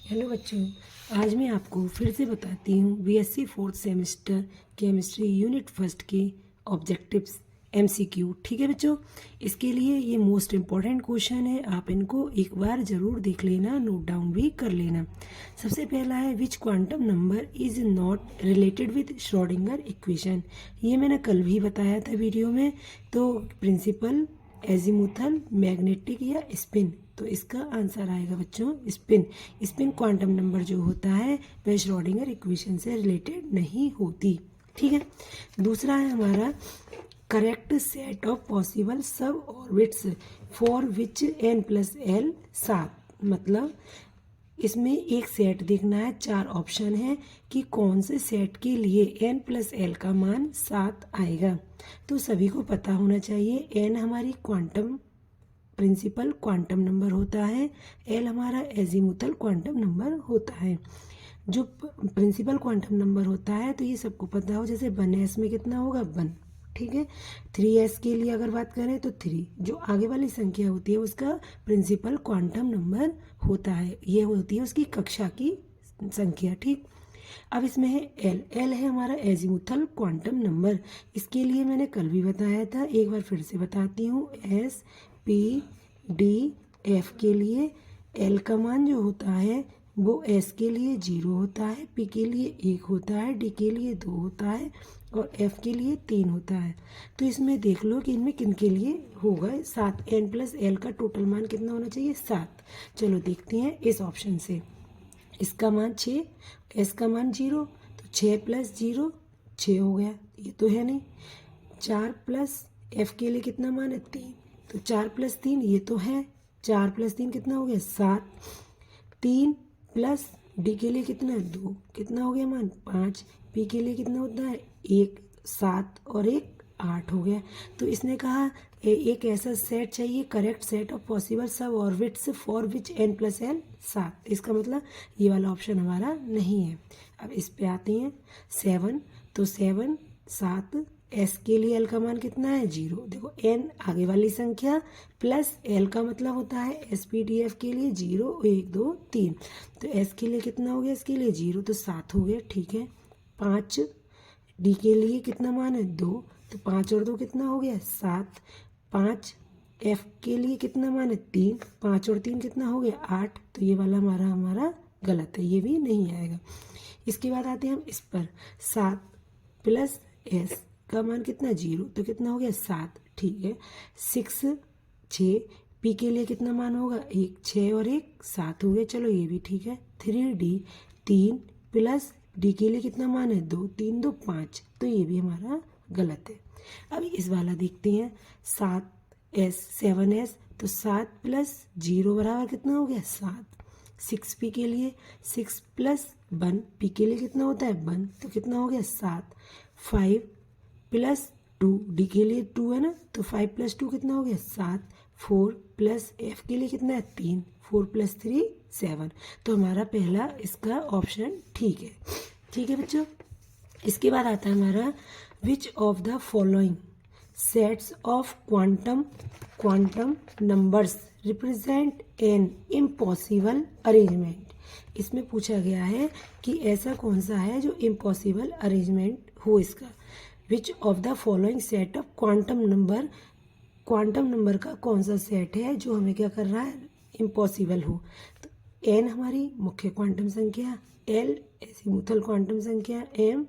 Hello बच्चों, आज मैं आपको फिर से बताती हूँ BSc fourth semester chemistry unit first के ऑब्जेक्टिव्स एमसीक्यू। ठीक है बच्चों, इसके लिए ये मोस्ट इम्पॉर्टेंट क्वेश्चन है, आप इनको एक बार ज़रूर देख लेना, नोट डाउन भी कर लेना। सबसे पहला है which quantum number is not related with Schrödinger equation. ये मैंने कल भी बताया था वीडियो में। तो प्रिंसिपल, एजीमुथल, मैग्नेटिक या स्पिन, तो इसका आंसर आएगा बच्चों स्पिन। स्पिन क्वांटम नंबर जो होता है वह श्रोडिंगर इक्वेशन से रिलेटेड नहीं होती। ठीक है, दूसरा है हमारा करेक्ट सेट ऑफ पॉसिबल सब orbits for which n plus L 7। मतलब इसमें एक सेट देखना है, 4 ऑप्शन है कि कौन से सेट के लिए n प्लस एल का मान 7 आएगा। तो सभी को पता होना चाहिए n हमारी क्वांटम प्रिंसिपल क्वांटम नंबर होता है, एल हमारा एजीमुथल क्वांटम नंबर होता है। जो प्रिंसिपल क्वांटम नंबर होता है तो ये सबको पता हो, जैसे 1s में कितना होगा 1। ठीक है, 3s के लिए अगर बात करें तो 3, जो आगे वाली संख्या होती है उसका प्रिंसिपल क्वांटम नंबर होता है, ये होती है उसकी कक्षा की संख्या। ठीक, अब इसमें है एल, एल है हमारा एजीमुथल क्वांटम नंबर। इसके लिए मैंने कल भी बताया था, एक बार फिर से बताती हूँ। एस पी डी एफ के लिए एल का मान जो होता है वो एस के लिए 0 होता है, पी के लिए 1 होता है, डी के लिए 2 होता है और एफ के लिए 3 होता है। तो इसमें देख लो कि इनमें किन के लिए होगा 7। एन प्लस एल का टोटल मान कितना होना चाहिए 7। चलो देखते हैं इस ऑप्शन से। इसका मान 6, एस का मान 0, तो 6 प्लस 0 6 हो गया, ये तो है नहीं। 4 प्लस एफ के लिए कितना मान है 3, तो 4 प्लस 3 ये तो है, 4 प्लस 3 कितना हो गया 7। 3 प्लस डी के लिए कितना है 2, कितना हो गया मान 5। पी के लिए कितना होता है 1, 7 और 1 8 हो गया। तो इसने कहा एक ऐसा सेट चाहिए, करेक्ट सेट ऑफ पॉसिबल सब orbits for which N plus L 7। इसका मतलब ये वाला ऑप्शन हमारा नहीं है। अब इस पे आते हैं 7, तो 7 7, एस के लिए एल का मान कितना है 0। देखो एन आगे वाली संख्या प्लस एल का मतलब होता है एस पी डी एफ के लिए 0 1 2 3। तो एस के लिए कितना हो गया, इसके लिए 0, तो 7 हो गया। ठीक है, 5 डी के लिए कितना मान है 2, तो 5 और 2 कितना हो गया 7। 5 एफ के लिए कितना मान है 3, 5 और 3 कितना हो गया 8। तो ये वाला हमारा गलत है, ये भी नहीं आएगा। इसके बाद आते हैं हम इस पर, 7 प्लस एस का मान कितना 0, तो कितना हो गया 7। ठीक है, 6 6 पी के लिए कितना मान होगा 1, 6 और 1 7 हो गया। चलो ये भी ठीक है। 3 डी 3 प्लस डी के लिए कितना मान है 2, 3 2 5, तो ये भी हमारा गलत है। अब इस वाला देखते हैं 7s, तो 7 प्लस 0 बराबर कितना हो गया 7। 6 पी के लिए 6 प्लस 1 पी के लिए कितना होता है 1, तो कितना हो गया 7। 5 प्लस 2 डी के लिए 2 है ना, तो 5 प्लस 2 कितना हो गया 7। 4 प्लस एफ के लिए कितना है 3, 4 प्लस 3 7। तो हमारा पहला इसका ऑप्शन ठीक है। ठीक है बच्चों, इसके बाद आता है हमारा which of the following sets of quantum numbers represent an impossible arrangement. इसमें पूछा गया है कि ऐसा कौन सा है जो इम्पॉसिबल अरेंजमेंट हो इसका। Which of the following set of quantum number का कौन सा सेट है जो हमें क्या कर रहा है इम्पॉसिबल हो। तो एन हमारी मुख्य क्वांटम संख्या, एल एजीमुथल क्वांटम संख्या, एम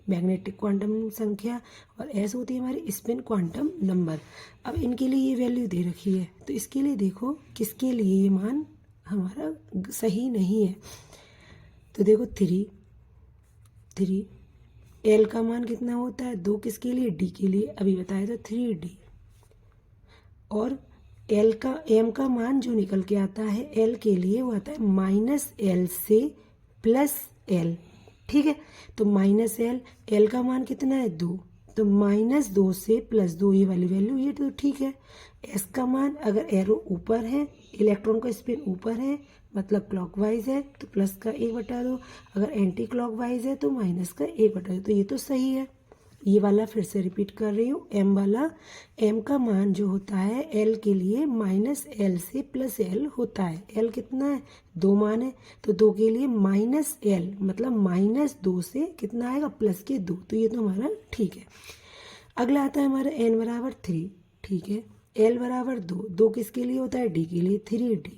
मैग्नेटिक क्वांटम संख्या और एस होती है हमारी स्पिन क्वांटम नंबर। अब इनके लिए ये वैल्यू दे रखी है, तो इसके लिए देखो किसके लिए ये मान हमारा सही नहीं है। तो देखो 3 एल का मान कितना होता है 2, किसके लिए डी के लिए, अभी बताया था 3D। और एल का एम का मान जो निकल के आता है एल के लिए वो आता है -L से +L। ठीक है, तो -L, एल का मान कितना है 2, तो -2 से +2 ये वाली वैल्यू, ये तो ठीक है। एस का मान अगर एरो ऊपर है, इलेक्ट्रॉन का स्पिन ऊपर है मतलब क्लॉकवाइज है तो प्लस का 1/2, अगर एंटी क्लॉकवाइज है तो माइनस का 1/2, तो ये तो सही है। ये वाला फिर से रिपीट कर रही हूँ, एम वाला, एम का मान जो होता है एल के लिए माइनस एल से प्लस एल होता है। एल कितना है, 2 मान है, तो 2 के लिए माइनस एल मतलब -2 से कितना आएगा, प्लस के 2, तो ये तो हमारा ठीक है। अगला आता है हमारा एन बराबर 3, ठीक है, एल बराबर 2, 2 किसके लिए होता है, डी के लिए, 3D।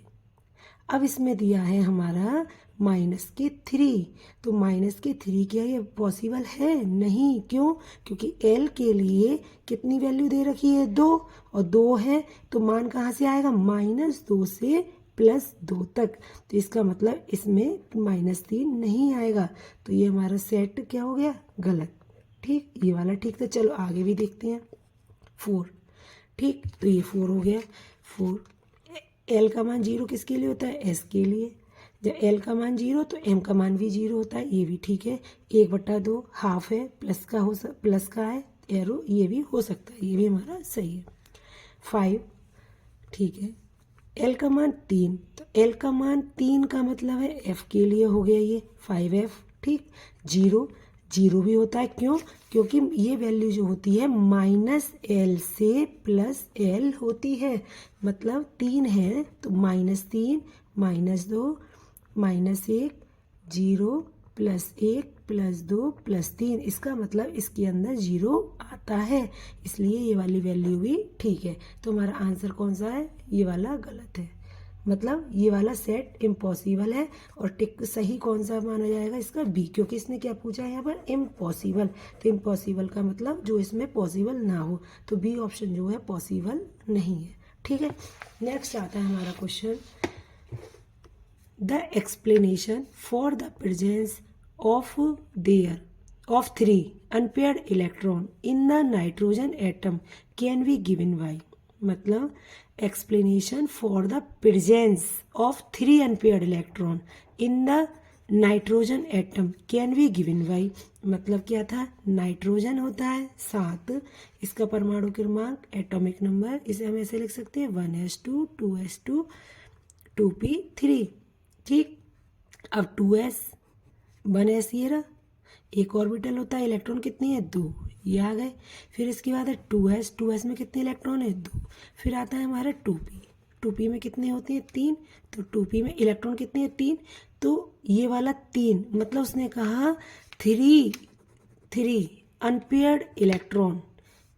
अब इसमें दिया है हमारा -3, तो -3 क्या ये पॉसिबल है, नहीं, क्यों, क्योंकि एल के लिए कितनी वैल्यू दे रखी है, 2, और 2 है तो मान कहाँ से आएगा, -2 से +2 तक, तो इसका मतलब इसमें -3 नहीं आएगा, तो ये हमारा सेट क्या हो गया, गलत। ठीक, ये वाला ठीक था। चलो आगे भी देखते हैं, 4, ठीक, तो ये 4 हो गया। 4, एल का मान 0 किसके लिए होता है, एस के लिए, जब एल का मान 0 तो एम का मान भी 0 होता है, ये भी ठीक है। 1/2 हाफ है, प्लस का है एरो, ये भी हो सकता है, ये भी हमारा सही है। 5, ठीक है, एल का मान 3, तो एल का मान 3 का मतलब है एफ के लिए हो गया ये 5F, ठीक। 0 भी होता है, क्यों, क्योंकि ये वैल्यू जो होती है -L से +L होती है, मतलब 3 है तो -3 -2 -1 0 +1 +2 +3, इसका मतलब इसके अंदर 0 आता है, इसलिए ये वाली वैल्यू भी ठीक है। तो हमारा आंसर कौन सा है, ये वाला गलत है, मतलब ये वाला सेट इम्पॉसिबल है। और टिक सही कौन सा माना जाएगा, इसका बी, क्योंकि इसने क्या पूछा है यहाँ पर, इम्पॉसिबल, तो इम्पॉसिबल का मतलब जो इसमें पॉसिबल ना हो, तो बी ऑप्शन जो है पॉसिबल नहीं है, ठीक है। नेक्स्ट आता है हमारा question, the explanation for the presence of 3 unpaired electron in the nitrogen atom can be given by, मतलब explanation for the presence of 3 unpaired electron in the nitrogen atom can be given by, मतलब क्या था, nitrogen होता है 7, इसका परमाणु क्रमांक atomic number, इसे हम ऐसे लिख सकते हैं 1s2 2s2 2p3, ठीक। अब 2s 1s ये रहा, एक ऑर्बिटल होता है, इलेक्ट्रॉन कितनी है, 2, ये आ गए। फिर इसके बाद है 2s में कितने इलेक्ट्रॉन है, 2। फिर आता है हमारा 2p में कितने होते हैं, 3, तो 2p में इलेक्ट्रॉन कितने हैं, 3, तो ये वाला 3, मतलब उसने कहा 3 unpaired electron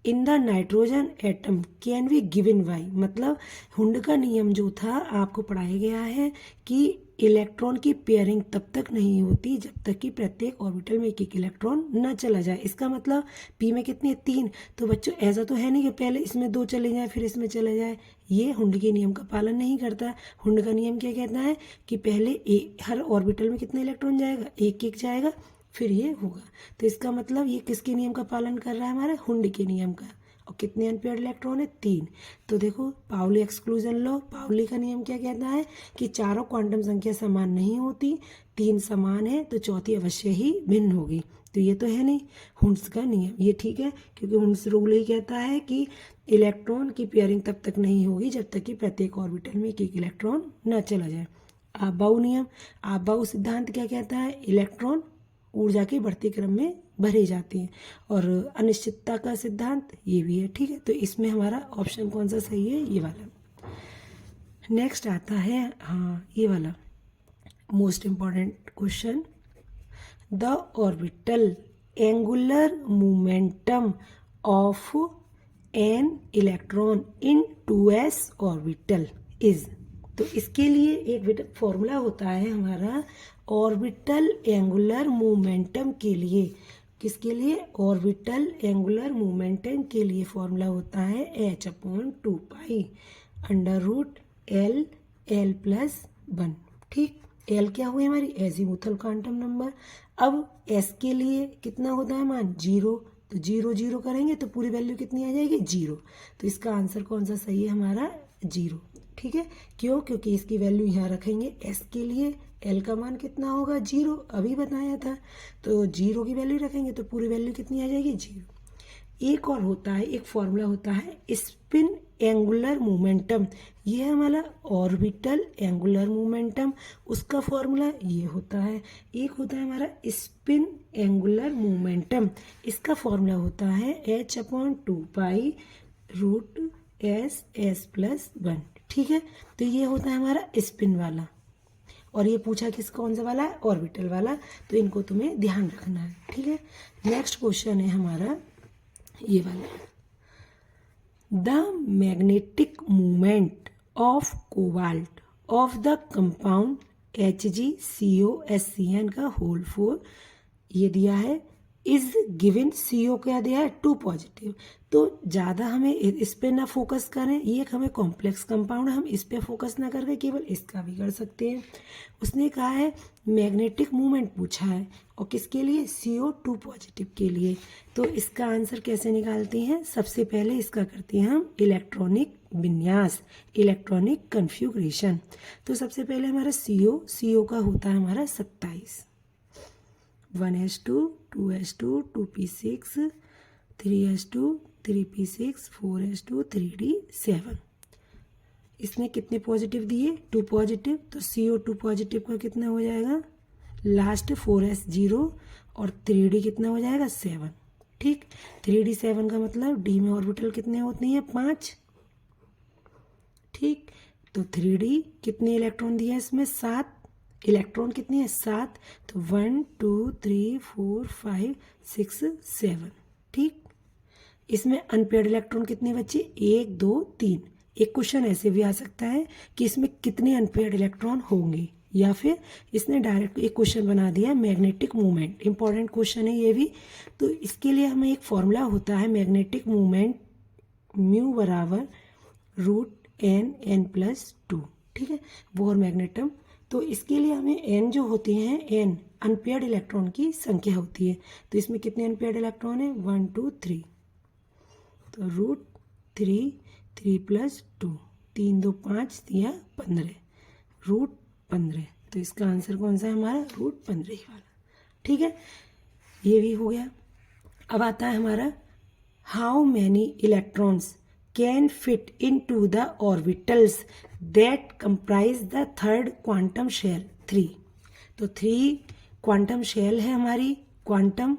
in the nitrogen atom can be given by, मतलब हुंड का नियम जो था आपको पढ़ाया गया है कि इलेक्ट्रॉन की पेयरिंग तब तक नहीं होती जब तक कि प्रत्येक ऑर्बिटल में एक इलेक्ट्रॉन न चला जाए। इसका मतलब पी में कितने, 3, तो बच्चों ऐसा तो है नहीं कि पहले इसमें 2 चले जाए फिर इसमें चले जाए, ये हुंड के नियम का पालन नहीं करता। हुंड का नियम क्या कहता है कि पहले हर ऑर्बिटल में कितने इलेक्ट्रॉन जाएगा, एक जाएगा, फिर ये होगा। तो इसका मतलब ये किसके नियम का पालन कर रहा है, हमारे हुंड के नियम का। और कितने अनपेयर्ड इलेक्ट्रॉन है, 3। तो देखो पाउली एक्सक्लूजन लॉ, पाउली का नियम क्या कहता है कि चारों क्वांटम संख्या समान नहीं होती, 3 समान है तो चौथी अवश्य ही भिन्न होगी, तो ये तो है नहीं हुंड्स का नियम, ये ठीक है, क्योंकि हुंड्स रूल ही कहता है कि इलेक्ट्रॉन की पेयरिंग तब तक नहीं होगी जब तक कि प्रत्येक ऑर्बिटल में एक इलेक्ट्रॉन न चला जाए। आबाउ नियम, आबाउ सिद्धांत क्या कहता है, इलेक्ट्रॉन ऊर्जा के बढ़ते क्रम में भरे जाते हैं। और अनिश्चितता का सिद्धांत ये भी है, ठीक है। तो इसमें हमारा ऑप्शन कौन सा सही है, ये वाला। नेक्स्ट आता है ये वाला most important question, the orbital angular momentum of an electron in 2s orbital is, तो इसके लिए एक फॉर्मूला होता है हमारा ऑर्बिटल एंगुलर मोमेंटम के लिए। किसके लिए, ऑर्बिटल एंगुलर मोमेंटम के लिए फॉर्मूला होता है h/2π √L+1, ठीक। L क्या हुई हमारी, एजीमुथल क्वांटम नंबर। अब S के लिए कितना होता है मान, 0, तो 0 0 करेंगे तो पूरी वैल्यू कितनी आ जाएगी, 0। तो इसका आंसर कौन सा सही है हमारा, 0, ठीक है। क्यों, क्योंकि इसकी वैल्यू यहाँ रखेंगे S के लिए, L का मान कितना होगा, 0, अभी बताया था, तो 0 की वैल्यू रखेंगे तो पूरी वैल्यू कितनी आ जाएगी, 0। एक और होता है, एक फॉर्मूला होता है स्पिन एंगुलर मोमेंटम, ये है हमारा ऑर्बिटल एंगुलर मोमेंटम, उसका फॉर्मूला ये होता है। एक होता है हमारा स्पिन एंगुलर मोमेंटम, इसका फॉर्मूला होता है h/2 रूट s+1। ठीक है, तो ये होता है हमारा स्पिन वाला, और ये पूछा कौन सा वाला है, ऑर्बिटल वाला, तो इनको तुम्हें ध्यान रखना है। ठीक है, नेक्स्ट क्वेश्चन है हमारा ये वाला, the magnetic movement of cobalt of the compound HgCOSCN का होल 4 ये दिया है, इज गिवन, CO क्या दिया है 2 पॉजिटिव। तो ज़्यादा हमें इस पे ना फोकस करें, ये एक हमें कॉम्प्लेक्स कंपाउंड, हम इस पे फोकस ना करके केवल इसका भी कर सकते हैं। उसने कहा है मैग्नेटिक मूवमेंट पूछा है, और किसके लिए, CO 2 पॉजिटिव के लिए। तो इसका आंसर कैसे निकालते हैं, सबसे पहले इसका करते हैं हम इलेक्ट्रॉनिक विन्यास, इलेक्ट्रॉनिक कन्फ्यूग्रेशन। तो सबसे पहले हमारा CO का होता है हमारा 27, 1s2 2s2 2p6 3s2 3p6 4s2 3d7। इसने कितने पॉजिटिव दिए, 2 पॉजिटिव, तो CO 2 पॉजिटिव का कितना हो जाएगा, लास्ट 4s0, और 3d कितना हो जाएगा 7। ठीक, 3d7 का मतलब d में ऑर्बिटल कितने होती हैं, 5। ठीक, तो 3d कितने इलेक्ट्रॉन दिया है इसमें, 7 इलेक्ट्रॉन, कितनी है 7, तो 1 2 3 4 5 6 7। ठीक, इसमें अनपेयर्ड इलेक्ट्रॉन कितने बचे, 1 2 3। एक क्वेश्चन ऐसे भी आ सकता है कि इसमें कितने अनपेयर्ड इलेक्ट्रॉन होंगे, या फिर इसने डायरेक्ट एक क्वेश्चन बना दिया मैग्नेटिक मूवमेंट, इंपॉर्टेंट क्वेश्चन है ये भी। तो इसके लिए हमें एक फॉर्मूला होता है मैग्नेटिक मूवमेंट म्यू बराबर √n+2। ठीक है, बोर मैग्नेटम। तो इसके लिए हमें n जो होते हैं, n अनपेयर्ड इलेक्ट्रॉन की संख्या होती है। तो इसमें कितने अनपेयर्ड इलेक्ट्रॉन है, 1 2 3, तो √3 3+2, 3 2 5 दिया 15, √15। तो इसका आंसर कौन सा है हमारा, √15 ही वाला। ठीक है, ये भी हो गया। अब आता है हमारा how many electrons can fit into the orbitals that comprise the third quantum shell 3। तो 3 क्वांटम शेल है हमारी, क्वांटम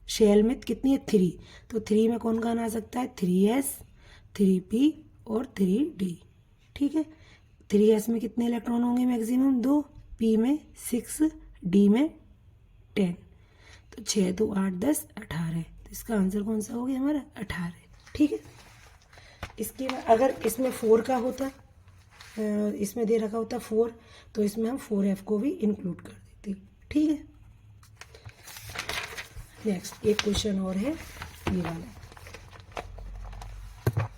शेल में कितनी है 3, तो 3 में कौन कौन आ सकता है, 3s 3p और 3d। ठीक है, 3s में कितने इलेक्ट्रॉन होंगे मैक्सिमम 2, p में 6, d में 10, तो 6 2 8 10 18। तो इसका आंसर कौन सा हो गया हमारा 18। ठीक है, इसके बाद अगर इसमें 4 का होता, इसमें दे रखा होता 4, तो इसमें हम 4f को भी इंक्लूड कर देते। ठीक है, नेक्स्ट एक क्वेश्चन और है ये वाला,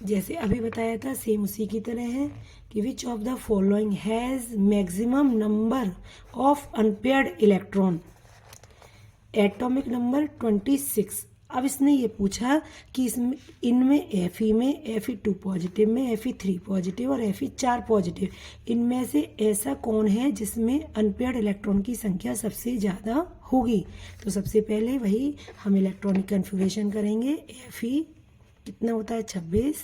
जैसे अभी बताया था सेम उसी की तरह है कि which of the following has maximum number of unpaired electron, atomic number 26। अब इसने ये पूछा कि इसमें इनमें Fe में Fe2 पॉजिटिव में Fe3 पॉजिटिव और Fe4 पॉजिटिव, इनमें से ऐसा कौन है जिसमें अनपेयर्ड इलेक्ट्रॉन की संख्या सबसे ज़्यादा होगी। तो सबसे पहले वही हम इलेक्ट्रॉनिक कन्फिग्रेशन करेंगे। Fe कितना होता है 26,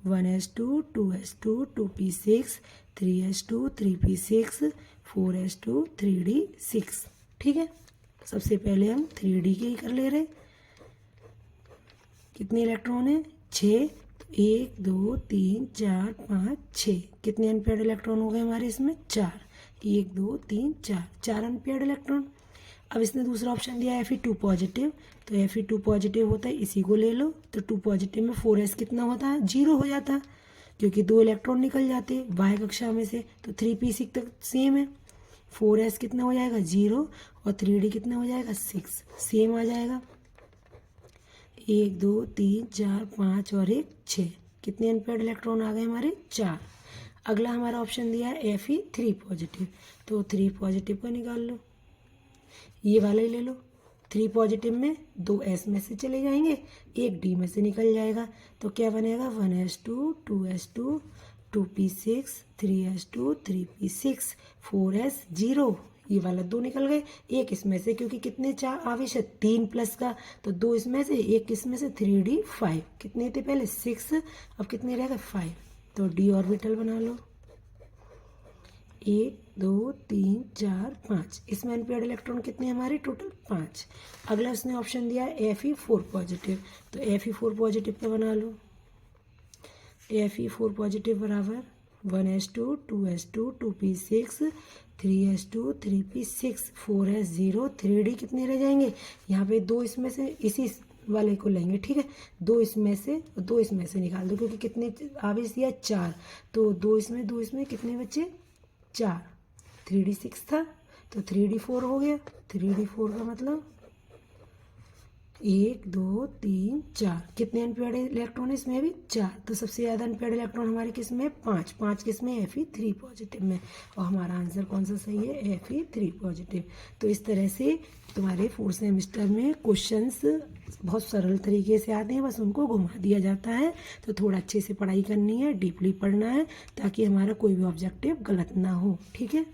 1s2 2s2 2p6 3s2 3p6 4s2 3d6। ठीक है, सबसे पहले हम 3d के ही कर ले रहे। कितने इलेक्ट्रॉन है 6, 1 2 3 4 5 6। कितने अनपेयर्ड इलेक्ट्रॉन हो गए हमारे इसमें 4, 1 2 3 4, 4 अनपेयर्ड इलेक्ट्रॉन। अब इसने दूसरा ऑप्शन दिया है Fe2 पॉजिटिव, तो Fe2 पॉजिटिव होता है, इसी को ले लो। तो 2 पॉजिटिव में 4s कितना होता है 0 हो जाता है, क्योंकि 2 इलेक्ट्रॉन निकल जाते हैं वाई कक्षा में से। तो 3p6 तक सेम है, 4s कितना हो जाएगा 0 और 3d कितना हो जाएगा 6, सेम आ जाएगा। 1 2 3 4 5 और 1 6। कितने अनपेयर्ड इलेक्ट्रॉन आ गए हमारे 4। अगला हमारा ऑप्शन दिया है Fe3 पॉजिटिव, तो 3 पॉजिटिव को निकाल लो, ये वाला ही ले लो। 3 पॉजिटिव में 2 s में से चले जाएंगे, 1 d में से निकल जाएगा, तो क्या बनेगा 1s2 2s2 2p6 3s2 3p6 4s 0, ये वाला 2 निकल गए, एक इसमें से, क्योंकि कितने चार आवेश है 3 प्लस का, तो 2 इसमें से, एक इसमें से, 3d 5, कितने थे पहले 6, अब कितने रह गए 5, तो d ऑर्बिटल बना लो, 1 2 3 4 5, इसमें अनपेयर्ड इलेक्ट्रॉन कितने हमारे टोटल 5। अगला उसने ऑप्शन दिया है Fe4 पॉजिटिव, तो Fe4 पॉजिटिव का बना लो, Fe4 पॉजिटिव बराबर 1s2 2s2 2p6 3s2 3p6 4s0 3d कितने रह जाएंगे, यहाँ पे 2 इसमें से इसी वाले को लेंगे, ठीक है, 2 इसमें से 2 इसमें से निकाल दो, क्योंकि कितने आवेश दिया 4, तो 2 इसमें कितने बचे 4, 3d 6 था तो 3d 4 हो गया, 3d 4 का मतलब 1 2 3 4, कितने अनपेयर्ड इलेक्ट्रॉन इसमें भी 4, तो सबसे ज़्यादा अनपेयर्ड इलेक्ट्रॉन हमारे किस में 5 किस में Fe3 पॉजिटिव में, और हमारा आंसर कौन सा सही है Fe3 पॉजिटिव। तो इस तरह से तुम्हारे 4th सेमेस्टर में क्वेश्चंस बहुत सरल तरीके से आते हैं, बस उनको घुमा दिया जाता है, तो थोड़ा अच्छे से पढ़ाई करनी है, डीपली पढ़ना है, ताकि हमारा कोई भी ऑब्जेक्टिव गलत ना हो, ठीक है।